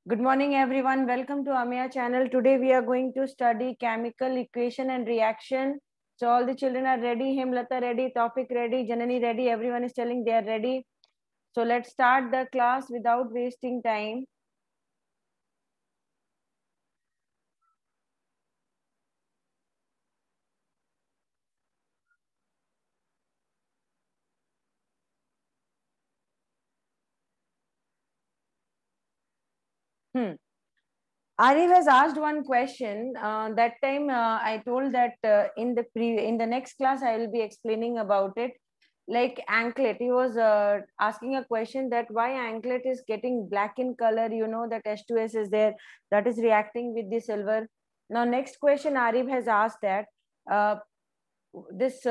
Good morning, everyone. Welcome to Amaya channel. Today we are going to study chemical equation and reaction. So all the children are ready. Hemlata ready, Tawfiq ready, Janani ready. Everyone is telling they are ready. So let's start the class without wasting time. Arif has asked one question. That time I told that in the next class I will be explaining about it. Like anklet, he was asking a question that why anklet is getting black in color. You know that H2S is there, that is reacting with the silver. Now next question Arif has asked that uh, this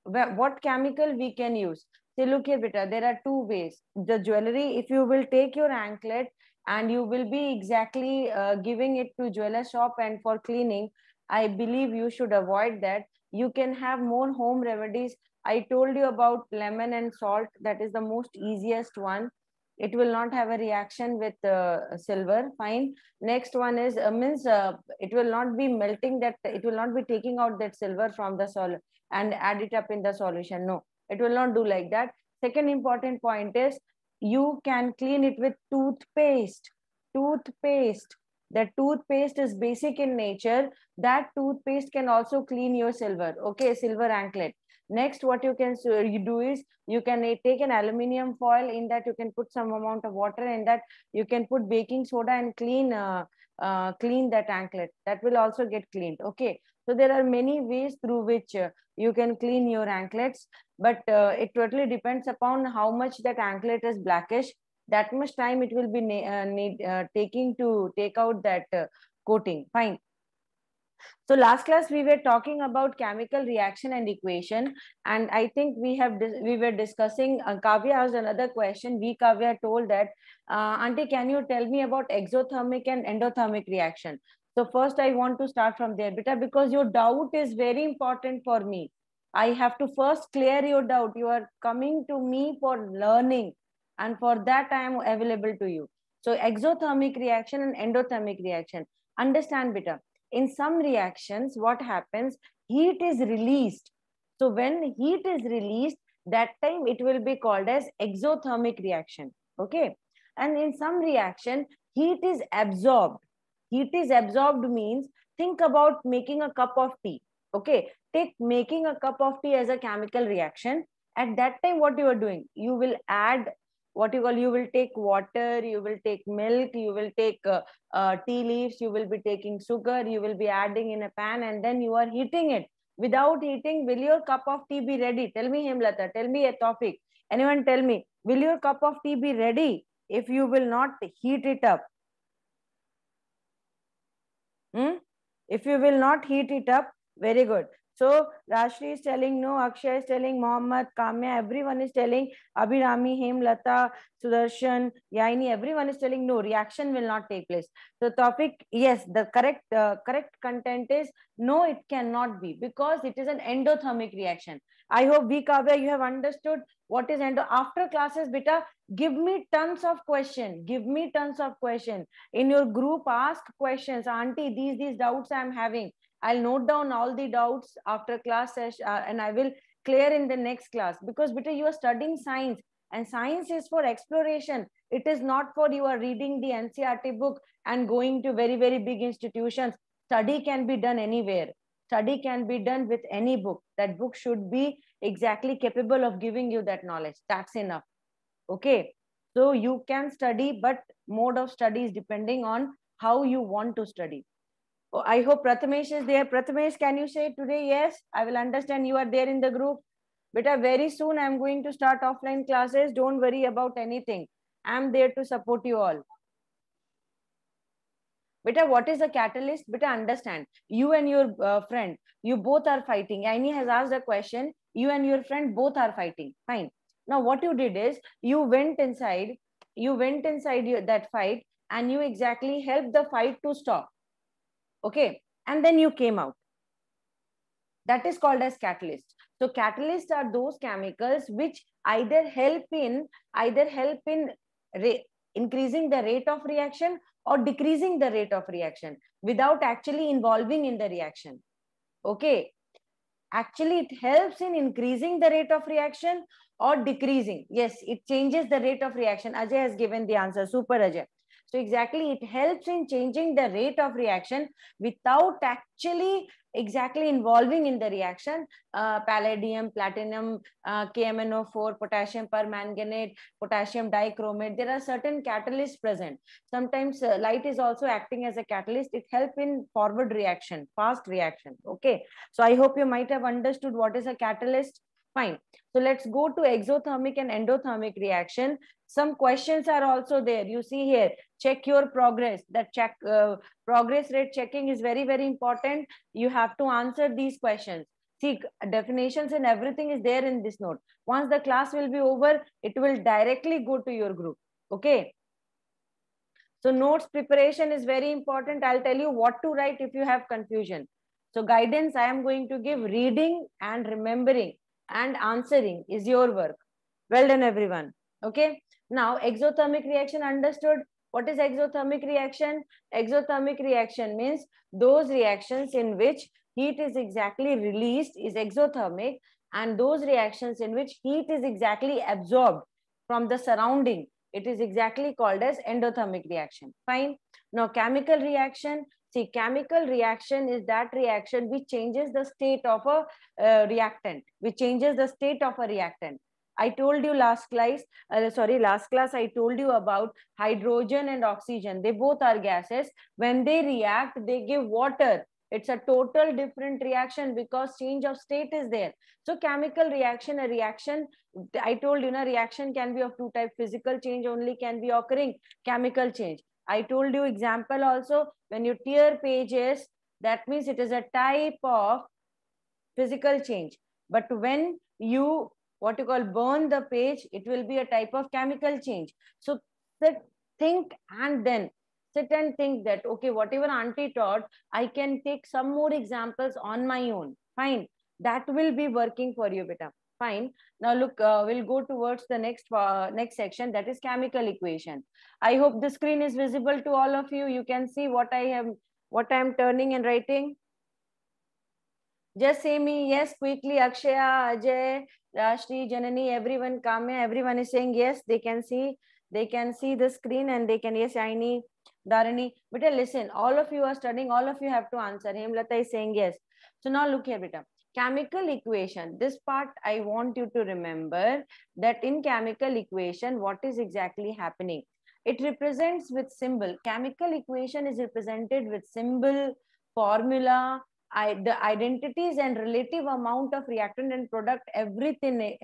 what chemical we can use. See, look here beta, there are two ways. The jewelry, if you will take your anklet and you will be exactly giving it to jeweler shop and for cleaning, I believe you should avoid that. You can have more home remedies. I told you about lemon and salt, that is the most easiest one. It will not have a reaction with silver. Fine. Next one is means it will not be melting, that it will not be taking out that silver from the sol and add it up in the solution. No, it will not do like that. Second important point is you can clean it with toothpaste. Toothpaste. The toothpaste is basic in nature. That toothpaste can also clean your silver. Okay, silver anklet. Next, what you can you do is you can take an aluminium foil. In that you can put some amount of water. In that you can put baking soda and clean that anklet. That will also get cleaned. Okay, so there are many ways through which you can clean your anklets, but it totally depends upon how much that anklet is blackish. That much time it will be taking to take out that coating. Fine. So last class we were talking about chemical reaction and equation, and I think we were discussing. Kavya asked another question. We Kavya told that, Auntie, can you tell me about exothermic and endothermic reaction? So first I want to start from there, beta, because your doubt is very important for me. I have to first clear your doubt. You are coming to me for learning, and for that I am available to you. So exothermic reaction and endothermic reaction. Understand, beta, in some reactions what happens, heat is released. So when heat is released, that time it will be called as exothermic reaction. Okay, and in some reaction heat is absorbed. Heat is absorbed means, think about making a cup of tea. Okay, take making a cup of tea as a chemical reaction. At that time what you are doing, you will add what you call, you will take water, you will take milk, you will take tea leaves, you will be taking sugar, you will be adding in a pan, and then you are heating it. Without heating, will your cup of tea be ready? Tell me, Hemlata, tell me a topic. Anyone tell me, will your cup of tea be ready if you will not heat it up? Hmm? If you will not heat it up, very good. So Rashri is telling no, Akshay is telling, Mohammed, Kamya, everyone is telling, Abhirami, Hemlata, Sudarshan, Yaini, everyone is telling no, reaction will not take place. So topic, yes, the correct content is no, it cannot be, because it is an endothermic reaction. I hope V Kavya, you have understood what is endo. After classes, beta, give me tons of question. Give me tons of question in your group. Ask questions, Auntie, these doubts I'm having. I'll note down all the doubts after class session, and I will clear in the next class, because because you are studying science, and science is for exploration. It is not for you are reading the NCERT book and going to very big institutions. Study can be done anywhere. Study can be done with any book. That book should be exactly capable of giving you that knowledge. That's enough. Okay, so you can study, but mode of study is depending on how you want to study. Oh, I hope Prathamesh is there. Prathamesh, can you say today? Yes, I will understand you are there in the group. Beta, very soon I'm going to start offline classes. Don't worry about anything. I'm there to support you all. Beta, what is a catalyst? Beta, understand. You and your friend, you both are fighting. Aini has asked a question. You and your friend both are fighting. Fine. Now, what you did is you went inside that fight, and you exactly helped the fight to stop. Okay. And then you came out. That is called as catalyst. So catalysts are those chemicals which either help in increasing the rate of reaction or decreasing the rate of reaction without actually involving in the reaction. Okay, actually it helps in increasing the rate of reaction or decreasing. Yes, it changes the rate of reaction. Ajay has given the answer. Super, Ajay. So exactly, it helps in changing the rate of reaction without actually exactly involving in the reaction. Palladium, platinum, KMNO4, potassium permanganate, potassium dichromate. There are certain catalysts present. Sometimes light is also acting as a catalyst. It helps in forward reaction, fast reaction. Okay. So I hope you might have understood what is a catalyst. Fine. So let's go to exothermic and endothermic reaction. Some questions are also there. You see here, check your progress. That check progress rate checking is very, very important. You have to answer these questions. See, definitions and everything is there in this note. Once the class will be over, it will directly go to your group. Okay. So notes preparation is very important. I'll tell you what to write if you have confusion. So guidance I am going to give, reading and remembering and answering is your work. Well done, everyone. Okay. Now, exothermic reaction understood. What is exothermic reaction? Exothermic reaction means those reactions in which heat is exactly released is exothermic, and those reactions in which heat is exactly absorbed from the surrounding, it is exactly called as endothermic reaction. Fine. Now, chemical reaction. See, chemical reaction is that reaction which changes the state of a reactant, which changes the state of a reactant. I told you last class, I told you about hydrogen and oxygen. They both are gases. When they react, they give water. It's a total different reaction because change of state is there. So chemical reaction, a reaction, I told you, reaction can be of two types. Physical change only can be occurring. Chemical change. I told you example also, when you tear pages, that means it is a type of physical change. But when you, what you call, burn the page, it will be a type of chemical change. So think and then sit and think that, okay, whatever auntie taught, I can take some more examples on my own. Fine. That will be working for you, beta. Fine. Now look, we'll go towards the next section, that is chemical equation. I hope the screen is visible to all of you. You can see what I am turning and writing. Just say me yes quickly. Akshaya, Ajay, Rashti, Janani, everyone, Kamya, everyone is saying yes. They can see the screen and they can, yes, Aini, Dharani. Beta, listen, all of you are studying, all of you have to answer. Hemlata is saying yes. So now look here, beta. Chemical equation. This part I want you to remember that in chemical equation, what is exactly happening? It represents with symbol. Chemical equation is represented with symbol, formula, the identities and relative amount of reactant and product, everything,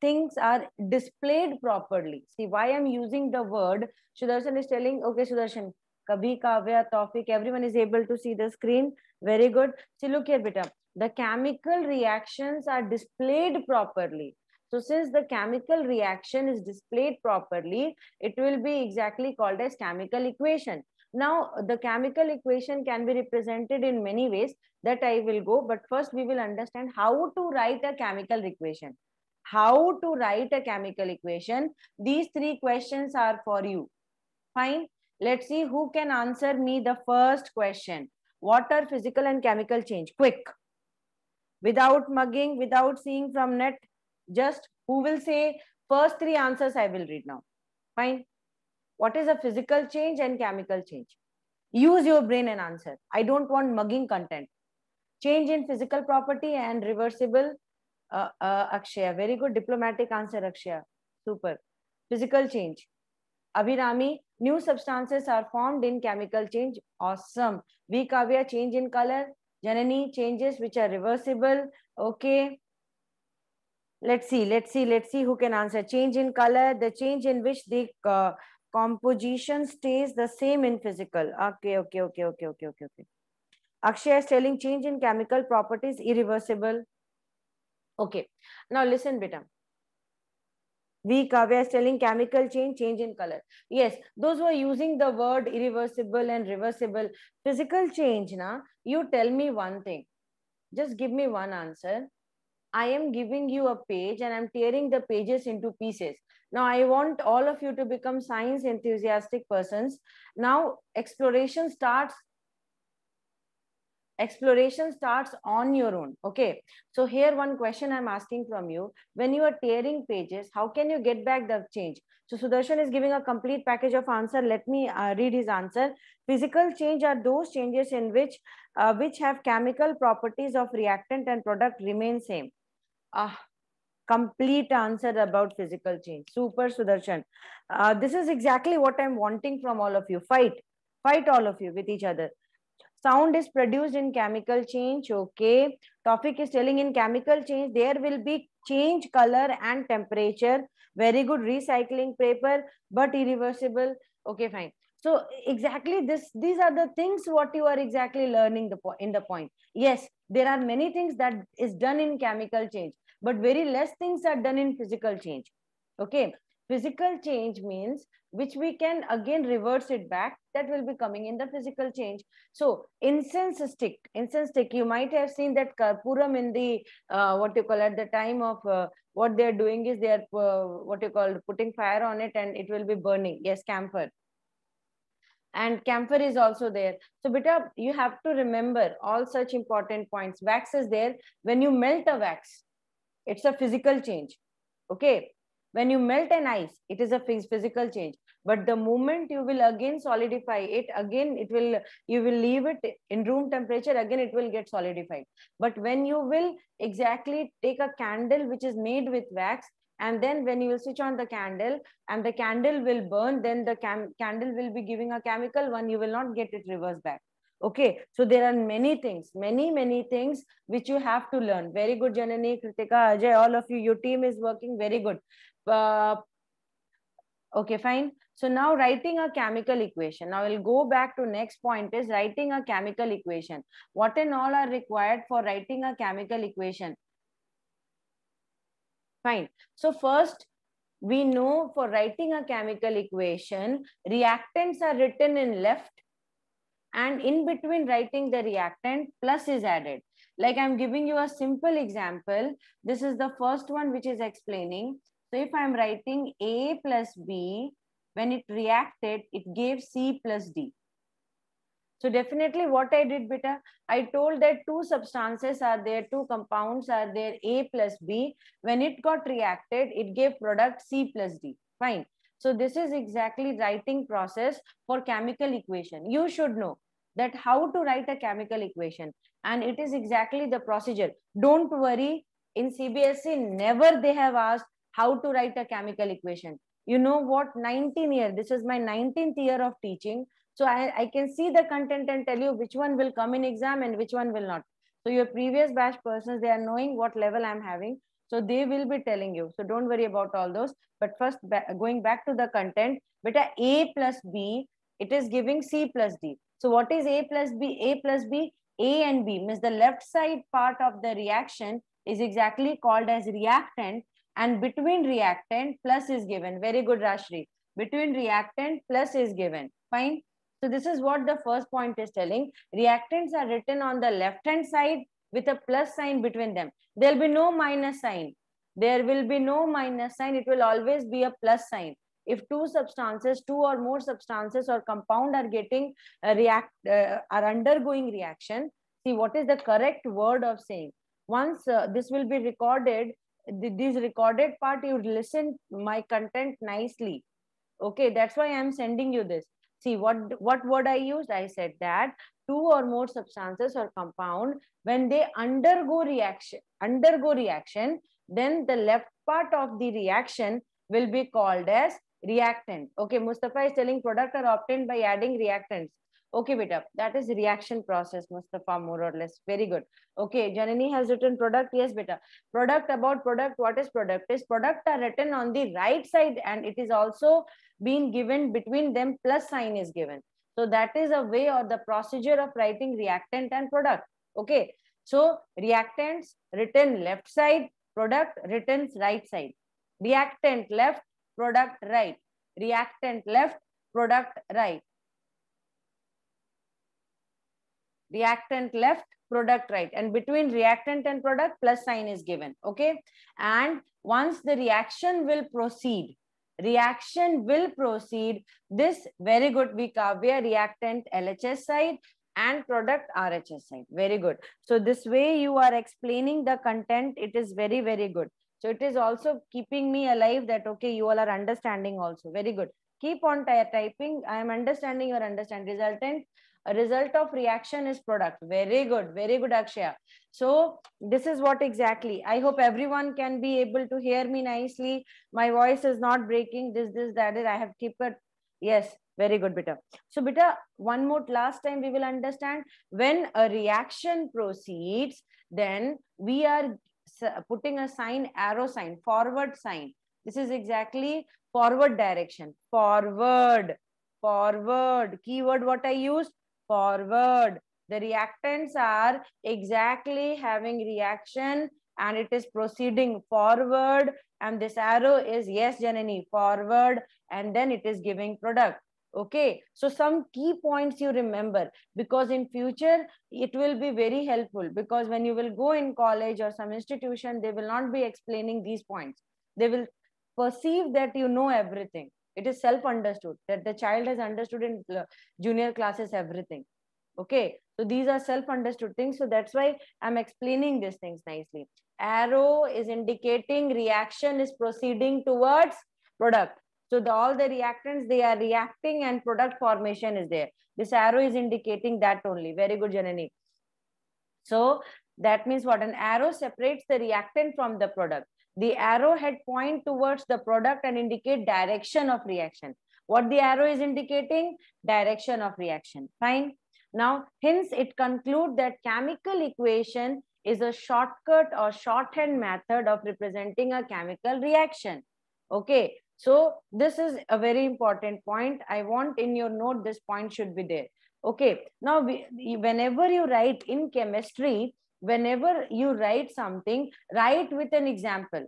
things are displayed properly. See why I'm using the word. Sudarshan is telling, okay, Sudarshan, Kabhi, Kavya, Tawfiq, everyone is able to see the screen. Very good. See, look here, beta. The chemical reactions are displayed properly. So since the chemical reaction is displayed properly, it will be exactly called as chemical equation. Now, the chemical equation can be represented in many ways that I will go, but first we will understand how to write a chemical equation. How to write a chemical equation. These three questions are for you. Fine. Let's see who can answer me the first question. What are physical and chemical change? Quick. Without mugging, without seeing from net, just who will say first three answers I will read now. Fine. What is a physical change and chemical change? Use your brain and answer. I don't want mugging content. Change in physical property and reversible. Akshaya, very good diplomatic answer, Akshaya. Super. Physical change. Abhirami, new substances are formed in chemical change. Awesome. V. Kavya, change in color. Janani, changes which are reversible. Okay. Let's see who can answer. Change in color, the change in which the composition stays the same in physical. Okay. Akshay is telling change in chemical properties irreversible. Okay. Now listen, beta. V. Kavya is telling chemical change, change in color. Yes, those who are using the word irreversible and reversible, physical change, you tell me one thing. Just give me one answer. I am giving you a page and I'm tearing the pages into pieces. Now I want all of you to become science enthusiastic persons. Now exploration starts on your own. Okay, so here one question I'm asking from you: when you are tearing pages, how can you get back the change? So Sudarshan is giving a complete package of answer. Let me read his answer. Physical change are those changes in which have chemical properties of reactant and product remain same. Complete answer about physical change. Super, Sudarshan. This is exactly what I'm wanting from all of you. Fight all of you with each other. Sound is produced in chemical change. Okay. Topic is telling in chemical change, there will be change color and temperature. Very good. Recycling paper, but irreversible. Okay, fine. So exactly these are the things what you are exactly learning in the point. Yes, there are many things that is done in chemical change, but very less things are done in physical change. Okay. Physical change means which we can again reverse it back. That will be coming in the physical change. So incense stick, you might have seen that Karpuram in the what you call at the time of what they're doing is they're what you call putting fire on it and it will be burning. Yes, camphor. And camphor is also there. So beta, you have to remember all such important points. Wax is there. When you melt a wax, it's a physical change. Okay. When you melt an ice, it is a physical change. But the moment you will again solidify it, again it will, you will leave it in room temperature, again it will get solidified. But when you will exactly take a candle which is made with wax, and then when you will switch on the candle and the candle will burn, then the candle will be giving a chemical one, you will not get it reverse back. Okay, so there are many things, many things which you have to learn. Very good, Janani, Kritika, Ajay, all of you, your team is working very good. Okay, fine. So now writing a chemical equation. Now we'll go back to next point is writing a chemical equation. What and all are required for writing a chemical equation? Fine. So first, we know for writing a chemical equation, reactants are written in left, and in between writing the reactant, plus is added. Like I'm giving you a simple example. This is the first one which is explaining. So if I'm writing A plus B, when it reacted, it gave C plus D. So definitely what I did, beta, I told that two substances are there, two compounds are there, A plus B. When it got reacted, it gave product C plus D. Fine. So this is exactly writing process for chemical equation. You should know that how to write a chemical equation, and it is exactly the procedure. Don't worry, in CBSE never they have asked how to write a chemical equation. You know what, 19 year, this is my 19th year of teaching. So I can see the content and tell you which one will come in exam and which one will not. So your previous batch persons, they are knowing what level I'm having. So they will be telling you. So don't worry about all those. But first, going back to the content, beta A plus B, it is giving C plus D. So what is A plus B? A plus B, A and B means the left side part of the reaction is exactly called as reactant, and between reactant plus is given. Very good, Rashri. Between reactant plus is given. Fine. So this is what the first point is telling. Reactants are written on the left hand side with a plus sign between them. There will be no minus sign. There will be no minus sign. It will always be a plus sign. If two substances, two or more substances or compound are getting are undergoing reaction, see what is the correct word of saying. Once this will be recorded, this recorded part, you listen my content nicely. Okay, that's why I'm sending you this. See what word I used. I said that two or more substances or compound, when they undergo reaction, then the left part of the reaction will be called as reactant. Okay, Mustafa is telling product are obtained by adding reactants. Okay, beta, that is reaction process, Mustafa, more or less. Very good. Okay, Janani has written product. Yes, beta. Product, about product. What is product? Is product are written on the right side, and it is also being given between them, plus sign is given. So that is a way or the procedure of writing reactant and product. Okay. So reactants written left side, product written right side. Reactant left, product right. Reactant left, product right. Reactant left, product right, and between reactant and product plus sign is given. Okay, and once the reaction will proceed, reaction will proceed. This very good, we Kavya, reactant LHS side and product RHS side. Very good. So this way you are explaining the content. It is very, very good. So it is also keeping me alive that, okay, you all are understanding also. Very good. Keep on typing. I am understanding your understand. Resultant, a result of reaction is product. Very good. Very good, Akshaya. So this is what exactly. I hope everyone can be able to hear me nicely. My voice is not breaking. This, that is. I have kept it. Yes. Very good, beta. So, beta, one more last time we will understand when a reaction proceeds, then we are putting a sign, arrow sign, forward sign. This is exactly forward direction. Forward, forward. Keyword what I used? Forward. The reactants are exactly having reaction and it is proceeding forward. And this arrow is, yes, Janani, forward. And then it is giving product. Okay, so some key points you remember, because in future it will be very helpful, because when you will go in college or some institution, they will not be explaining these points. They will perceive that you know everything. It is self understood that the child has understood in junior classes everything. Okay, so these are self understood things, so that's why I'm explaining these things nicely. Arrow is indicating reaction is proceeding towards product. So all the reactants, they are reacting and product formation is there. This arrow is indicating that only. Very good, Janani. So that means what? An arrow separates the reactant from the product. The arrowhead point towards the product and indicate direction of reaction. What the arrow is indicating? Direction of reaction. Fine. Now, hence it concludes that chemical equation is a shortcut or shorthand method of representing a chemical reaction. Okay. So this is a very important point. I want in your note, this point should be there. Okay. Now, whenever you write in chemistry, whenever you write something, write with an example.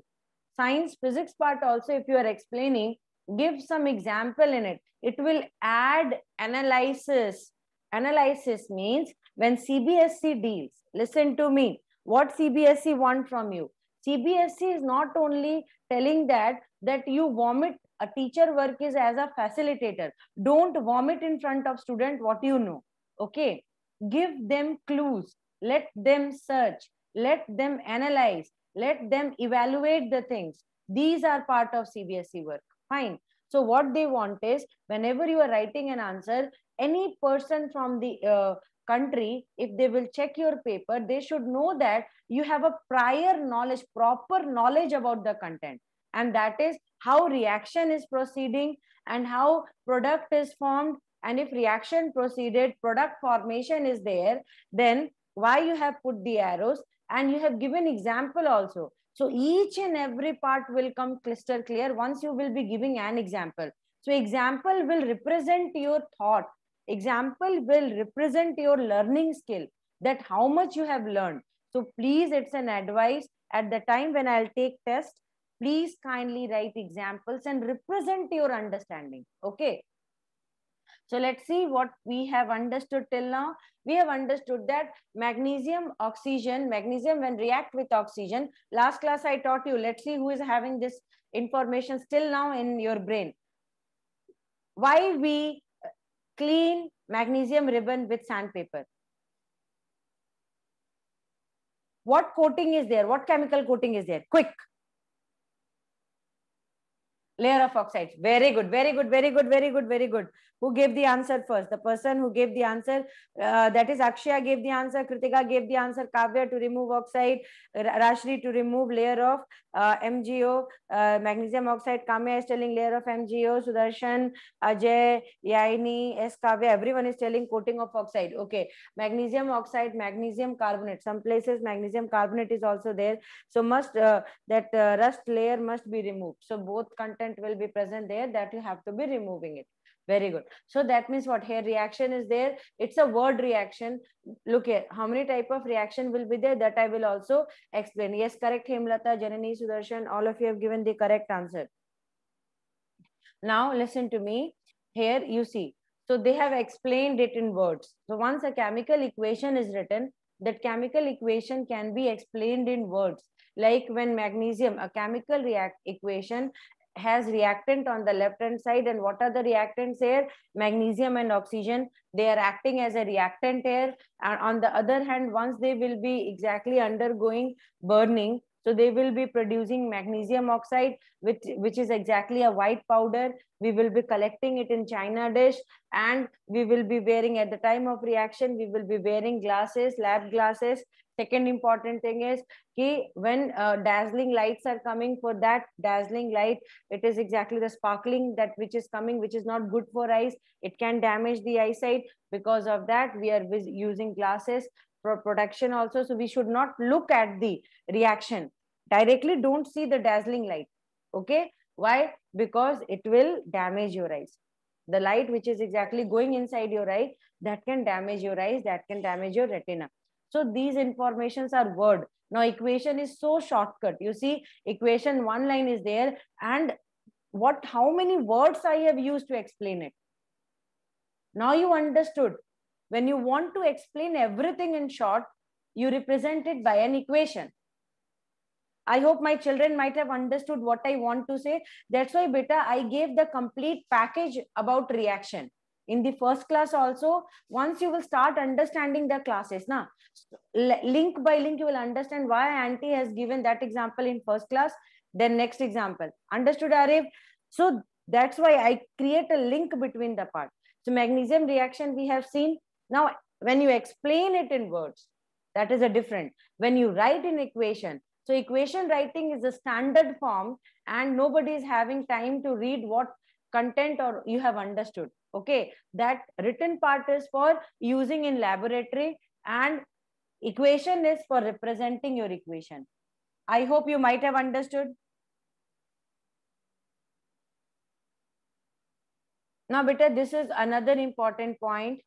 Science, physics part also, if you are explaining, give some example in it. It will add analysis. Analysis means when CBSE deals, listen to me, what CBSE want from you? CBSE is not only telling that you vomit. A teacher work is as a facilitator. Don't vomit in front of student what you know. Okay, give them clues, let them search, let them analyze, let them evaluate the things. These are part of CBSE work. Fine. So what they want is, whenever you are writing an answer, any person from the country, if they will check your paper, they should know that you have a prior knowledge, proper knowledge about the content. And that is how reaction is proceeding and how product is formed. And if reaction proceeded, product formation is there, then why you have put the arrows and you have given example also. So each and every part will come crystal clear once you will be giving an example. So example will represent your thought. Example will represent your learning skill, that how much you have learned. So please, it's an advice, at the time when I'll take test, please kindly write examples and represent your understanding. Okay. So let's see what we have understood till now. We have understood that magnesium, oxygen, magnesium when react with oxygen. Last class I taught you. Let's see who is having this information still now in your brain. Why we clean magnesium ribbon with sandpaper? What coating is there? What chemical coating is there? Quick. Layer of oxides. Very good, very good, very good, very good, very good. Who gave the answer first? The person who gave the answer, that is Akshaya gave the answer, Kritika gave the answer, Kavya to remove oxide, Rashri to remove layer of MgO, magnesium oxide, Kamya is telling layer of MgO, Sudarshan, Ajay, Yaini, S. Kavya, everyone is telling coating of oxide. Okay, magnesium oxide, magnesium carbonate. Some places magnesium carbonate is also there. So must that rust layer must be removed. So both content will be present there, that you have to be removing it. Very good. So that means what? Here reaction is there. It's a word reaction. Look here, how many type of reaction will be there, that I will also explain. Yes, correct, Hemlata, Janani, Sudarshan, all of you have given the correct answer. Now listen to me. Here you see. So they have explained it in words. So once a chemical equation is written, that chemical equation can be explained in words. Like when magnesium, a chemical equation, has reactant on the left hand side, and what are the reactants here? Magnesium and oxygen. They are acting as a reactant here, and on the other hand, once they will be exactly undergoing burning, so they will be producing magnesium oxide, which is exactly a white powder. We will be collecting it in china dish, and we will be wearing, at the time of reaction, we will be wearing glasses, lab glasses. Second important thing is when dazzling lights are coming, for that dazzling light, it is exactly the sparkling that which is coming, which is not good for eyes. It can damage the eyesight. Because of that, we are using glasses for protection also. So we should not look at the reaction directly. Don't see the dazzling light. Okay, why? Because it will damage your eyes. The light which is exactly going inside your eye, that can damage your eyes, that can damage your retina. So these informations are word. Now equation is so shortcut. You see, equation one line is there, and how many words I have used to explain it. Now you understood. When you want to explain everything in short, you represent it by an equation. I hope my children might have understood what I want to say. That's why, beta, I gave the complete package about reaction. In the first class also, once you will start understanding the classes, na, link by link, you will understand why auntie has given that example in first class, then next example. Understood, Arif? So that's why I create a link between the part. So magnesium reaction we have seen. Now, when you explain it in words, that is a different. When you write in equation, so equation writing is a standard form, and nobody is having time to read what content or you have understood. Okay, that written part is for using in laboratory, and equation is for representing your equation. I hope you might have understood. Now, beta, this is another important point.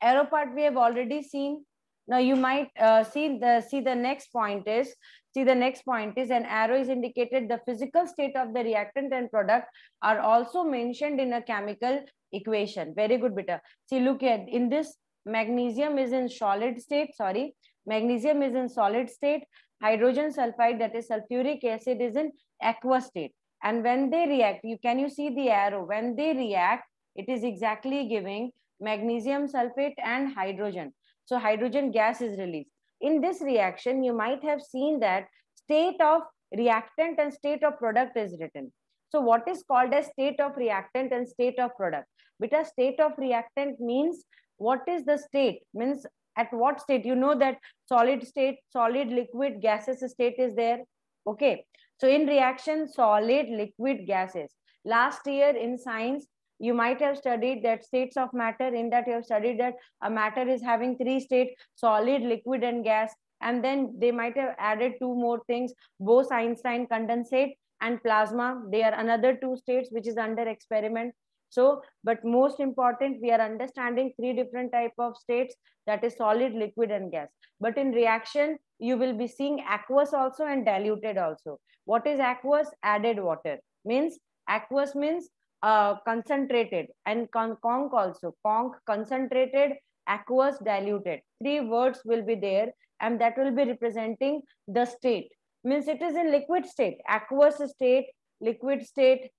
Arrow part we have already seen. Now you might see the next point is, an arrow is indicated the physical state of the reactant and product are also mentioned in a chemical equation. Very good, beta. See, look at in this, magnesium is in solid state. Sorry, magnesium is in solid state. Hydrogen sulfide, that is sulfuric acid, is in aqueous state. And when they react, can you see the arrow? When they react, it is exactly giving magnesium sulfate and hydrogen. So hydrogen gas is released. In this reaction, you might have seen that state of reactant and state of product is written. So what is called as state of reactant and state of product? Because state of reactant means what is the state, means at what state. You know that solid state, solid, liquid, gaseous state is there. Okay, so in reaction, solid, liquid, gases. Last year in science, you might have studied that states of matter. In that, you have studied that a matter is having three states: solid, liquid, and gas. And then they might have added two more things: Bose-Einstein condensate and plasma. They are another two states which is under experiment. So, but most important, we are understanding three different type of states, that is solid, liquid, and gas. But in reaction, you will be seeing aqueous also and diluted also. What is aqueous? Added water. Means aqueous means concentrated, and conc also. Conc, concentrated, aqueous, diluted. Three words will be there, and that will be representing the state. Means it is in liquid state, aqueous state, liquid state.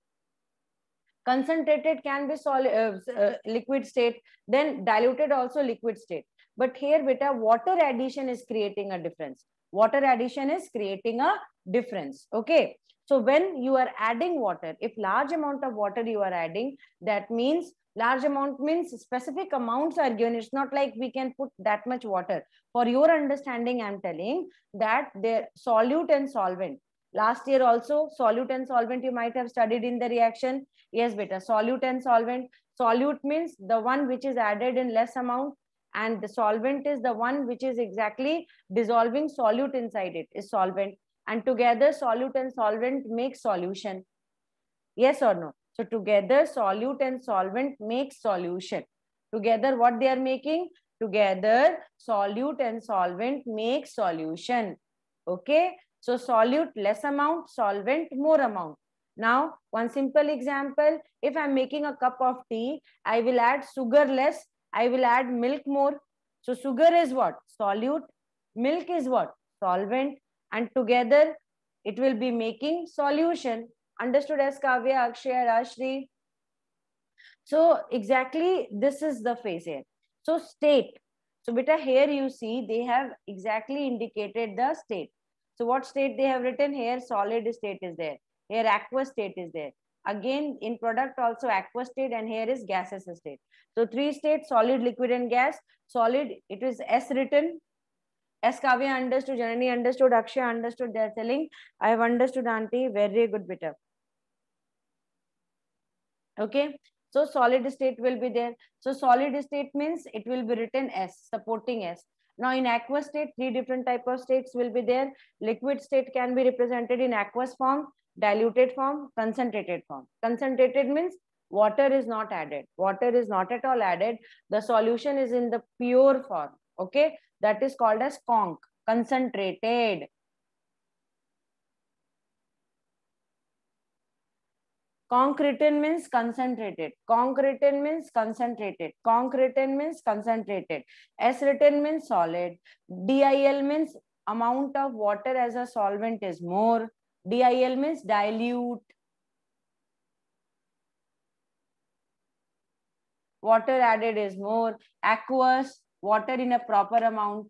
Concentrated can be solid, liquid state, then diluted also liquid state. But here, beta, water addition is creating a difference. Water addition is creating a difference. Okay. So when you are adding water, if large amount of water you are adding, that means large amount means specific amounts are given. It's not like we can put that much water. For your understanding, I'm telling that the solute and solvent. Last year also, solute and solvent you might have studied in the reaction. Yes, beta, solute and solvent. Solute means the one which is added in less amount, and the solvent is the one which is exactly dissolving solute inside it, is solvent. And together, solute and solvent make solution. Yes or no? So together, solute and solvent make solution. Together, what they are making? Together, solute and solvent make solution. Okay. So solute less amount, solvent more amount. Now, one simple example, if I'm making a cup of tea, I will add sugar less, I will add milk more. So sugar is what? Solute. Milk is what? Solvent. And together, it will be making solution. Understood as Kavya, Akshaya, Rashri? So exactly this is the phase here. So state. So beta here you see they have exactly indicated the state. So what state they have written here? Solid state is there. Here aqueous state is there. Again in product also aqueous state, and here is gaseous state. So three states: solid, liquid and gas. Solid, it is S written. S Kavya understood, Janani understood, Akshay understood. They are telling I have understood, auntie. Very good beta. Okay, so solid state will be there. So solid state means it will be written S, supporting S. Now in aqueous state, three different type of states will be there. Liquid state can be represented in aqueous form, diluted form, concentrated form. Concentrated means water is not added, water is not at all added, the solution is in the pure form. Okay, that is called as conc, concentrated. Concretin means concentrated. Concretin means concentrated. Concretin means concentrated. S written means solid. DIL means amount of water as a solvent is more. DIL means dilute. Water added is more. Aqueous, water in a proper amount.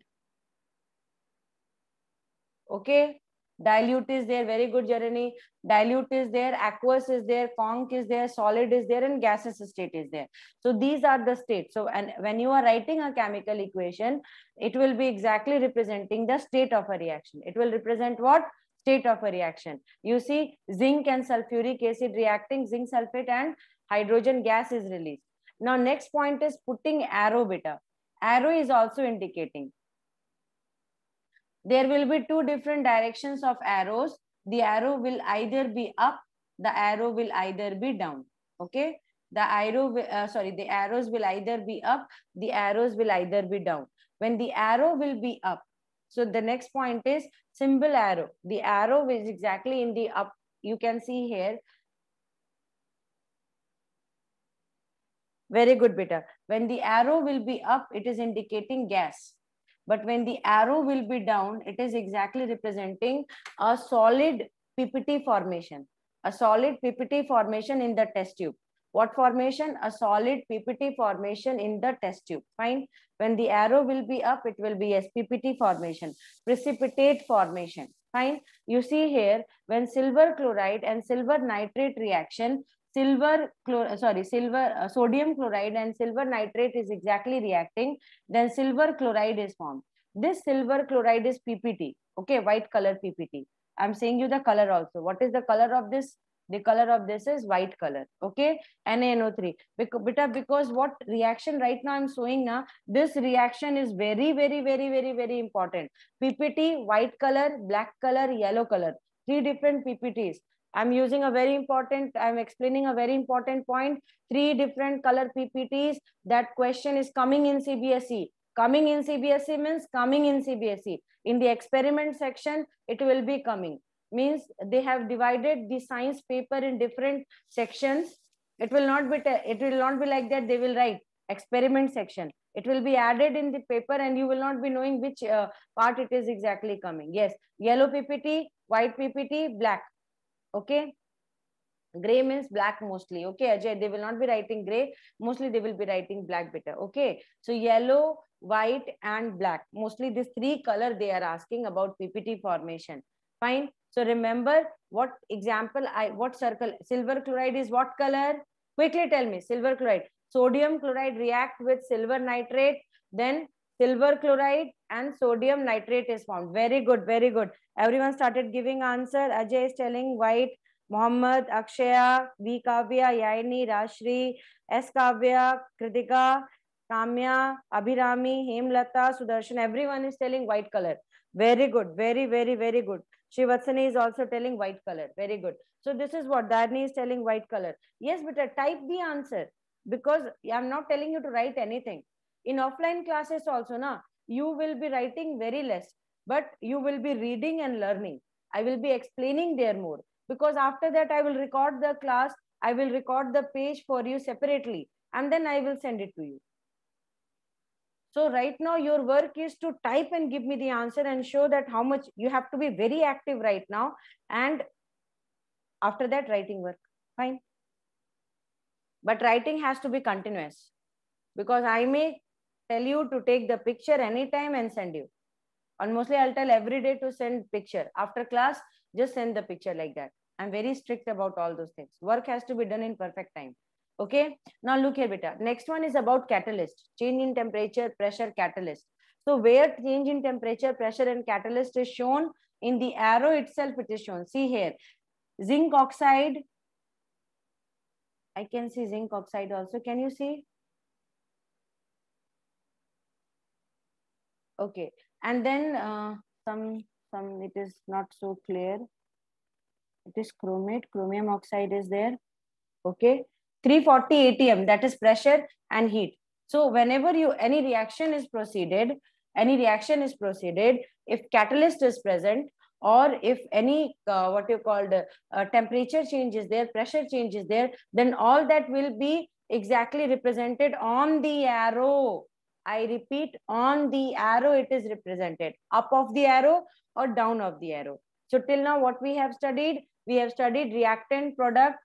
Okay, dilute is there, very good Janani. Dilute is there, aqueous is there, conc is there, solid is there, and gaseous state is there. So these are the states. So and when you are writing a chemical equation, it will be exactly representing the state of a reaction. It will represent what? State of a reaction. You see zinc and sulfuric acid reacting, zinc sulfate and hydrogen gas is released. Now next point is putting arrow beta. Arrow is also indicating there will be two different directions of arrows. The arrow will either be up, the arrow will either be down. Okay, the arrow the arrows will either be up, the arrows will either be down. When the arrow will be up, so the next point is symbol arrow. The arrow is exactly in the up. You can see here. Very good beta. When the arrow will be up, it is indicating gas. But when the arrow will be down, it is exactly representing a solid PPT formation. A solid PPT formation in the test tube. What formation? A solid PPT formation in the test tube. Fine. When the arrow will be up, it will be PPT formation. Precipitate formation. Fine. You see here, when silver chloride and silver nitrate reaction, sodium chloride and silver nitrate is exactly reacting, then silver chloride is formed. This silver chloride is PPT. Okay, white color PPT. I'm saying you the color also. What is the color of this? The color of this is white color. Okay, NaNO3. Because what reaction right now I'm showing now, this reaction is very important. PPT, white color, black color, yellow color. Three different PPTs. I'm explaining a very important point. Three different color PPTs. That question is coming in CBSE. Coming in CBSE means coming in CBSE. In the experiment section, it will be coming. Means they have divided the science paper in different sections. It will not be like that. They will write experiment section. It will be added in the paper, and you will not be knowing which part it is exactly coming. Yes, yellow PPT, white PPT, black. Okay, gray means black mostly. Okay, Ajay, they will not be writing gray, mostly they will be writing black beta. Okay, so yellow, white and black, mostly these three color they are asking about PPT formation. Fine. So remember what example, what circle. Silver chloride is what color? Quickly tell me. Silver chloride. Sodium chloride react with silver nitrate, then silver chloride and sodium nitrate is formed. Very good, very good. Everyone started giving answer. Ajay is telling white, Mohammed, Akshaya, V Kavya, Yaini, Rashri, S Kavya, Kritika, Kamya, Abhirami, Hemlata, Sudarshan. Everyone is telling white color. Very good. Very good. Shivatsani is also telling white color. Very good. So this is what Dharni is telling white color. Yes, but type the answer, because I'm not telling you to write anything. In offline classes also, na, you will be writing very less, but you will be reading and learning. I will be explaining there more. because after that I will record the class, I will record the page for you separately, and then I will send it to you. So right now your work is to type and give me the answer and show that how much you have to be very active right now, and after that writing work. Fine. But writing has to be continuous, because I may tell you to take the picture anytime and send you. And mostly I'll tell every day to send picture. After class, just send the picture like that. I'm very strict about all those things. Work has to be done in perfect time. Okay. Now look here, beta. Next one is about catalyst. Change in temperature, pressure, catalyst. So where change in temperature, pressure and catalyst is shown in the arrow itself, it is shown. See here. Zinc oxide. I can see zinc oxide also. Can you see? Okay. And then some it is not so clear. It is chromate. Chromium oxide is there. Okay. 340 atm, that is pressure and heat. So whenever any reaction is proceeded, if catalyst is present, or if any what you called temperature change is there, pressure change is there, then all that will be exactly represented on the arrow. I repeat, on the arrow it is represented, up of the arrow or down of the arrow. So till now what we have studied reactant, product.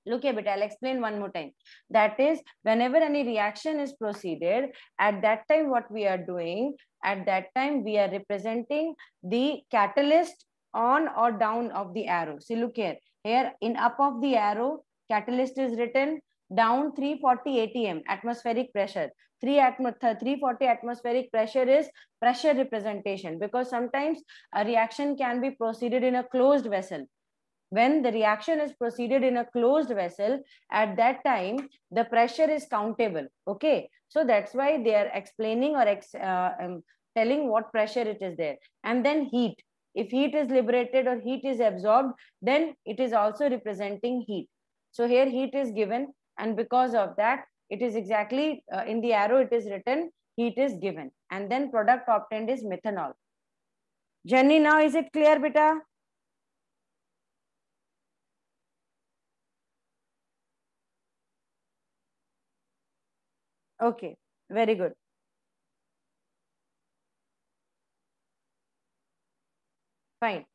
Look here, but I'll explain one more time. That is, whenever any reaction is proceeded, at that time what we are doing, at that time we are representing the catalyst on or down of the arrow. See, look here. Here in up of the arrow, catalyst is written, down 340 atm, atmospheric pressure. 340 atmospheric pressure is pressure representation, because sometimes a reaction can be proceeded in a closed vessel. When the reaction is proceeded in a closed vessel, at that time the pressure is countable. Okay, so that's why they are explaining or telling what pressure it is there. And then heat, if heat is liberated or heat is absorbed, then it is also representing heat. So here heat is given, and because of that it is exactly in the arrow it is written heat is given, and then product obtained is methanol. Jenny, now is it clear, beta? Okay, very good. Fine.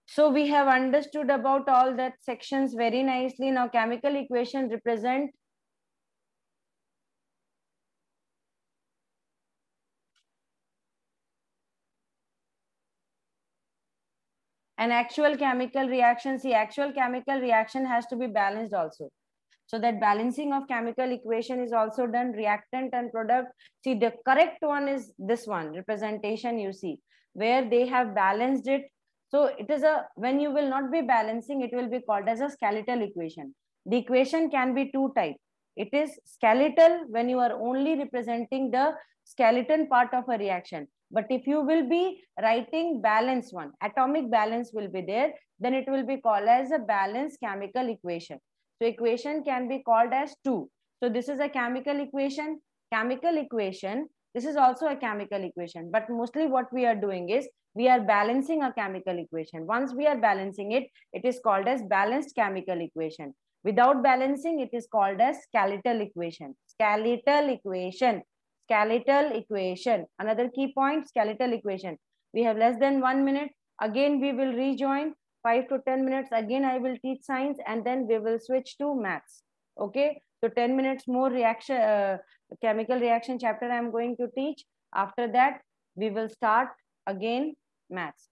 So we have understood about all that sections very nicely. Now chemical equation represent an actual chemical reaction. See, actual chemical reaction has to be balanced also. So that balancing of chemical equation is also done, reactant and product. See, the correct one is this one, representation, you see, where they have balanced it. So it is when you will not be balancing, it will be called as a skeletal equation. The equation can be two types. It is skeletal when you are only representing the skeleton part of a reaction. But if you will be writing balance one, atomic balance will be there, then it will be called as a balanced chemical equation. So equation can be called as two. So this is a chemical equation. Chemical equation. This is also a chemical equation. But mostly what we are doing is we are balancing a chemical equation. Once we are balancing it, it is called as balanced chemical equation. Without balancing, it is called as skeletal equation. Skeletal equation. Skeletal equation. Another key point, skeletal equation. We have less than 1 minute. Again, we will rejoin 5 to 10 minutes. Again, I will teach science, and then we will switch to maths. Okay. So 10 minutes more reaction, chemical reaction chapter I am going to teach. After that, we will start again maths.